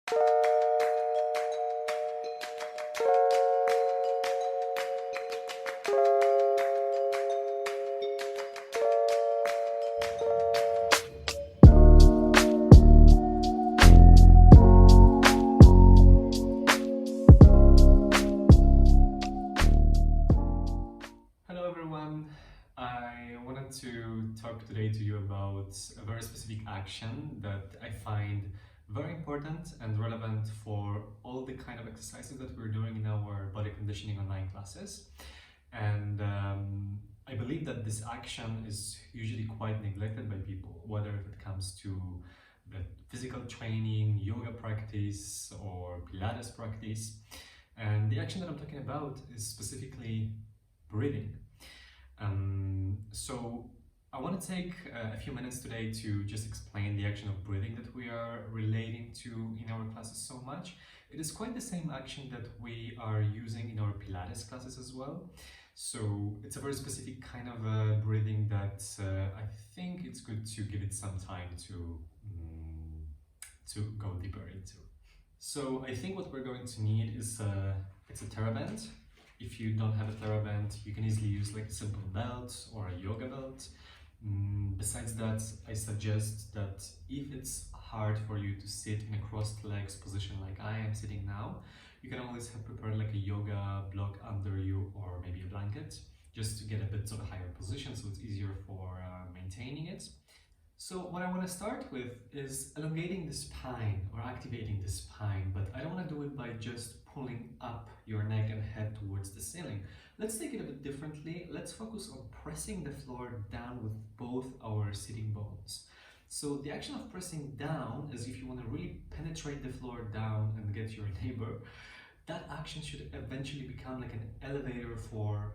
Hello everyone, I wanted to talk today to you about a very specific action that I find very important and relevant for all the kind of exercises that we're doing in our body conditioning online classes. And I believe that this action is usually quite neglected by people, whether if it comes to the physical training, yoga practice, or Pilates practice. And the action that I'm talking about is specifically breathing. So I want to take a few minutes today to just explain the action of breathing that we are relating to in our classes so much. It is quite the same action that we are using in our Pilates classes as well. So it's a very specific kind of breathing that I think it's good to give it some time to go deeper into. So I think what we're going to need is it's a TheraBand. If you don't have a TheraBand, you can easily use like a simple belt or a yoga belt. Besides that, I suggest that if it's hard for you to sit in a crossed legs position like I am sitting now, you can always have prepared like a yoga block under you or maybe a blanket, just to get a bit of a higher position so it's easier for maintaining it. So what I want to start with is elongating the spine or activating the spine, but I don't want to do it by just pulling up your neck and head towards the ceiling. Let's take it a bit differently. Let's focus on pressing the floor down with both our sitting bones. So the action of pressing down is if you want to really penetrate the floor down and get your neighbor, that action should eventually become like an elevator for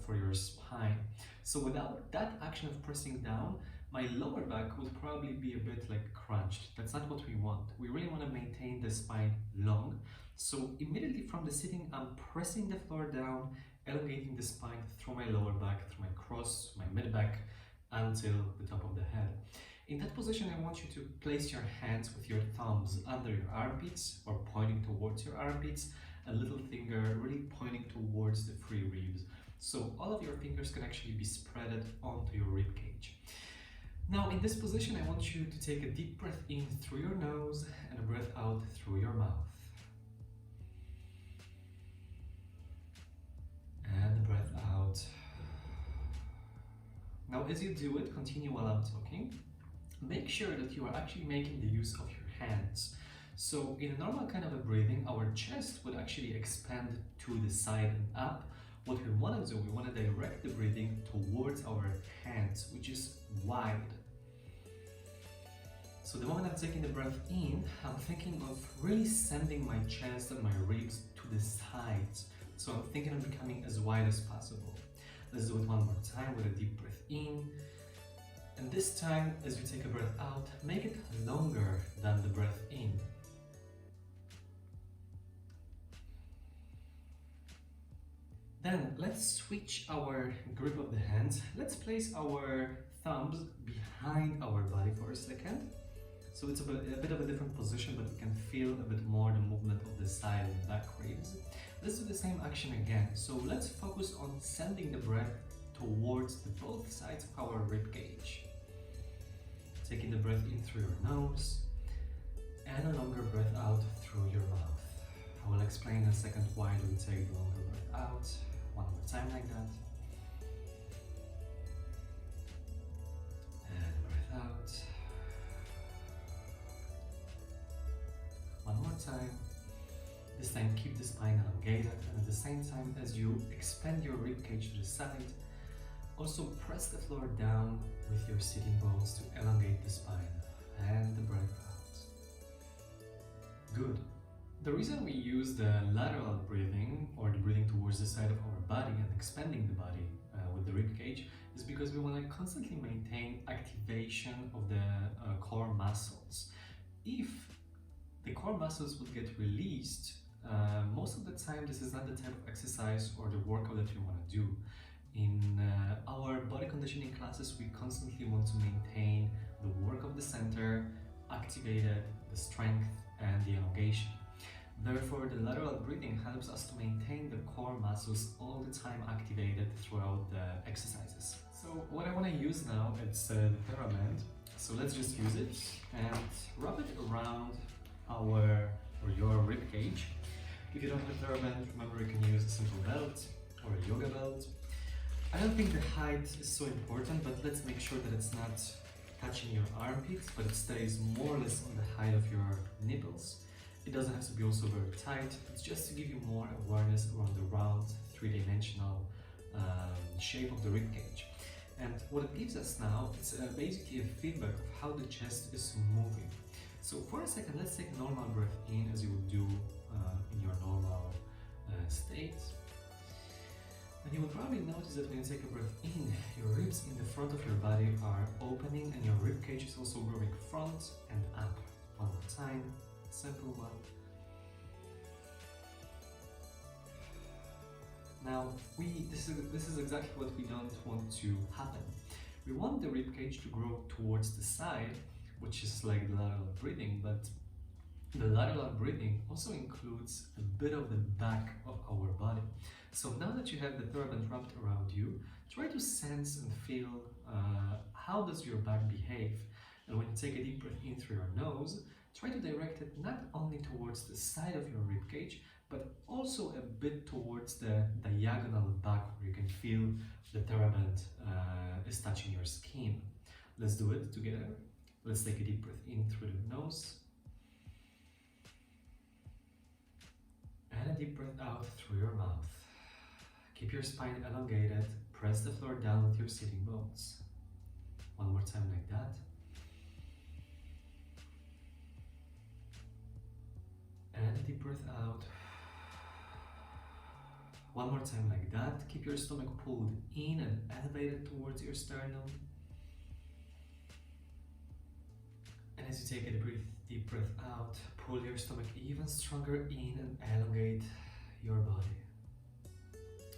your spine. So without that action of pressing down, my lower back would probably be a bit like crunched. That's not what we want. We really want to maintain the spine long. So immediately from the sitting, I'm pressing the floor down, elongating the spine through my lower back, through my cross, my mid back, until the top of the head. In that position, I want you to place your hands with your thumbs under your armpits or pointing towards your armpits, a little finger really pointing towards the free ribs. So all of your fingers can actually be spreaded onto your rib cage. Now in this position, I want you to take a deep breath in through your nose and a breath out through your mouth. And a breath out. Now as you do it, continue while I'm talking. Make sure that you are actually making the use of your hands. So in a normal kind of a breathing, our chest would actually expand to the side and up. What we want to do, we want to direct the breathing towards our hands, which is wide. So the moment I'm taking the breath in, I'm thinking of really sending my chest and my ribs to the sides. So I'm thinking of becoming as wide as possible. Let's do it one more time with a deep breath in. And this time, as you take a breath out, make it longer than the breath in. Then let's switch our grip of the hands. Let's place our thumbs behind our body for a second. So it's a bit of a different position, but we can feel a bit more the movement of the side and back ribs. Let's do the same action again. So let's focus on sending the breath towards both sides of our rib cage. Taking the breath in through your nose and a longer breath out through your mouth. I will explain in a second why do we take the longer breath out. One more time like that. And breath out. One more time. This time keep the spine elongated, and at the same time as you expand your rib cage to the side, also press the floor down with your sitting bones to elongate the spine and the breath out. Good. The reason we use the lateral breathing or the breathing towards the side of our body and expanding the body with the rib cage is because we want to constantly maintain activation of the core muscles. If the core muscles would get released, most of the time this is not the type of exercise or the workout that you want to do. In our body conditioning classes, we constantly want to maintain the work of the center activated, the strength and Therefore, the lateral breathing helps us to maintain the core muscles all the time activated throughout the exercises. So what I want to use now is the TheraBand. So let's just use it and wrap it around your rib cage. If you don't have a TheraBand, remember you can use a simple belt or a yoga belt. I don't think the height is so important, but let's make sure that it's not touching your armpits, but it stays more or less on the height of your nipples. It doesn't have to be also very tight. It's just to give you more awareness around the round, three-dimensional shape of the rib cage. And what it gives us now is basically a feedback of how the chest is moving. So for a second, let's take normal breath in as you would do in your normal state. And you will probably notice that when you take a breath in, your ribs in the front of your body are opening and your rib cage is also growing front and up. One more time, simple one. Now, this is exactly what we don't want to happen. We want the rib cage to grow towards the side, which is like the lateral breathing, but the lateral breathing also includes a bit of the back of our body. So now that you have the TheraBand wrapped around you, try to sense and feel how does your back behave. And when you take a deep breath in through your nose, try to direct it not only towards the side of your rib cage, but also a bit towards the diagonal back where you can feel the TheraBand is touching your skin. Let's do it together. Let's take a deep breath in through the nose. And a deep breath out through your mouth. Keep your spine elongated. Press the floor down with your sitting bones. One more time like that. And a deep breath out. One more time like that. Keep your stomach pulled in and elevated towards your sternum. And as you take a deep breath out, pull your stomach even stronger in and elongate your body.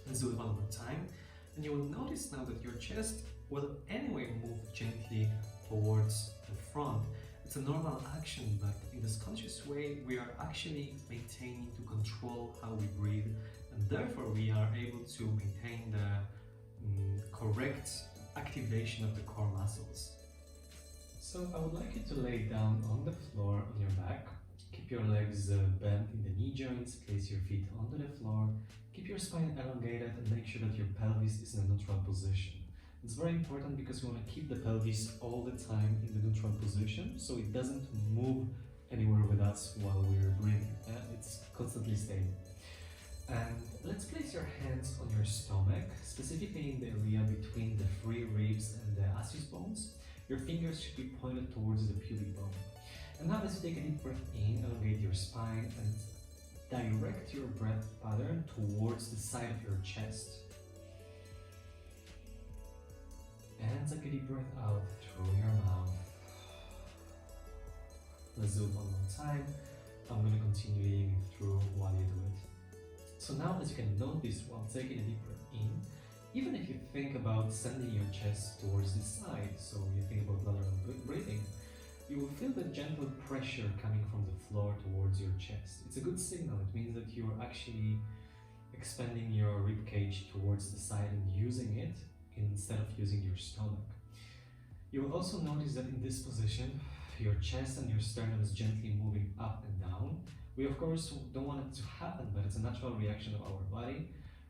Let's do it one more time. And you will notice now that your chest will anyway move gently towards the front. It's a normal action, but in this conscious way, we are actually maintaining to control how we breathe, and therefore we are able to maintain the correct activation of the core muscles. So I would like you to lay down on the floor on your back. Keep your legs bent in the knee joints, place your feet onto the floor, keep your spine elongated and make sure that your pelvis is in a neutral position. It's very important because we want to keep the pelvis all the time in the neutral position so it doesn't move anywhere with us while we're breathing. It's constantly stable. And let's place your hands on your stomach, specifically in the area between the free ribs and the ischius bones. Your fingers should be pointed towards the pubic bone. And now as you take a deep breath in, elongate your spine and direct your breath pattern towards the side of your chest. And take a deep breath out through your mouth. Let's do it one more time. I'm going to continue leading through while you do it. So now as you can notice while taking a deep breath in, even if you think about sending your chest towards the side, so you think about lateral breathing, you will feel the gentle pressure coming from the floor towards your chest. It's a good signal. It means that you're actually expanding your rib cage towards the side and using it instead of using your stomach. You will also notice that in this position, your chest and your sternum is gently moving up and down. We of course don't want it to happen, but it's a natural reaction of our body.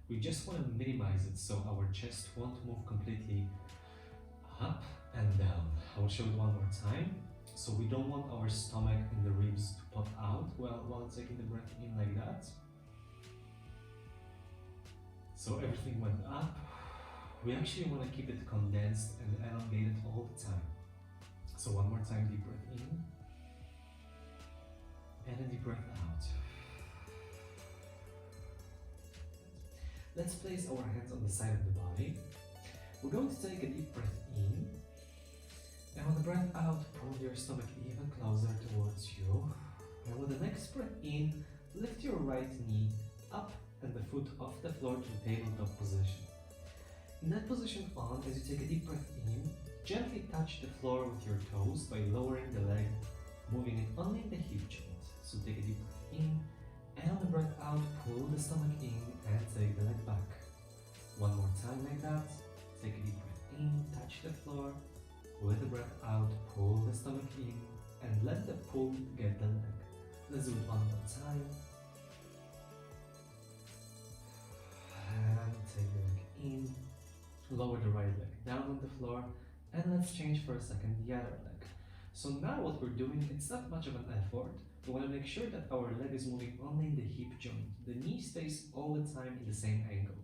We just want to minimize it so our chest won't move completely up and down. I will show it one more time. So we don't want our stomach and the ribs to pop out while taking the breath in like that. So everything went up. We actually want to keep it condensed and elongated all the time. So one more time, deep breath in. And a deep breath out. Let's place our hands on the side of the body. We're going to take a deep breath in. And on the breath out, pull your stomach even closer towards you. And with the next breath in, lift your right knee up and the foot off the floor to tabletop position. In that position on, as you take a deep breath in, gently touch the floor with your toes by lowering the leg, moving it only in the hip joint. So take a deep breath in pull the stomach in and take the leg back. One more time like that. Take a deep breath in, touch the floor. With the breath out, pull the stomach in and let the pull get the leg. Let's do it one more time. And take the leg in. Lower the right leg down on the floor. And let's change for a second the other leg. So now what we're doing, it's not much of an effort. We want to make sure that our leg is moving only in the hip joint. The knee stays all the time in the same angle.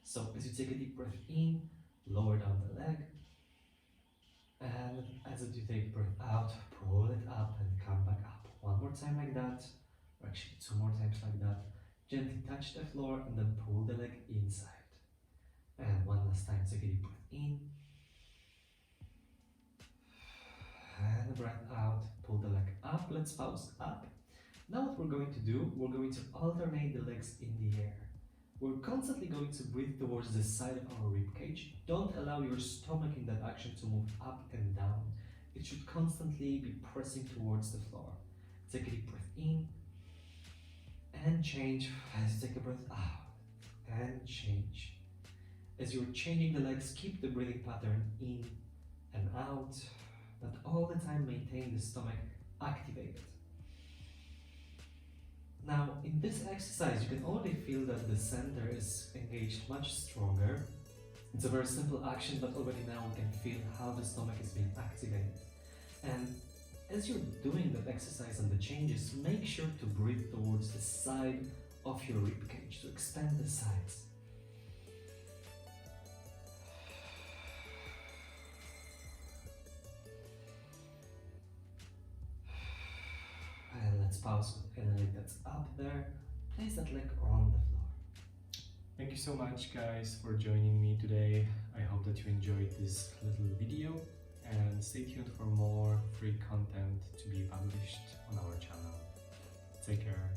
So as you take a deep breath in, lower down the leg. And as you take breath out, pull it up and come back up. One more time like that, or actually 2 more times like that. Gently touch the floor and then pull the leg inside. And one last time, take a deep breath in. And a breath out, pull the leg up. Let's pause up. Now what we're going to do, we're going to alternate the legs in the air. We're constantly going to breathe towards the side of our rib cage. Don't allow your stomach in that action to move up and down. It should constantly be pressing towards the floor. Take a deep breath in and change. As you take a breath out and change. As you're changing the legs, keep the breathing pattern in and out, but all the time maintain the stomach activated. Now, in this exercise, you can already feel that the center is engaged much stronger. It's a very simple action, but already now we can feel how the stomach is being activated. And as you're doing that exercise and the changes, make sure to breathe towards the side of your rib cage to expand the sides. And let's pause with any leg that's up there. Place that leg on the floor. Thank you so much, guys, for joining me today. I hope that you enjoyed this little video, and stay tuned for more free content to be published on our channel. Take care.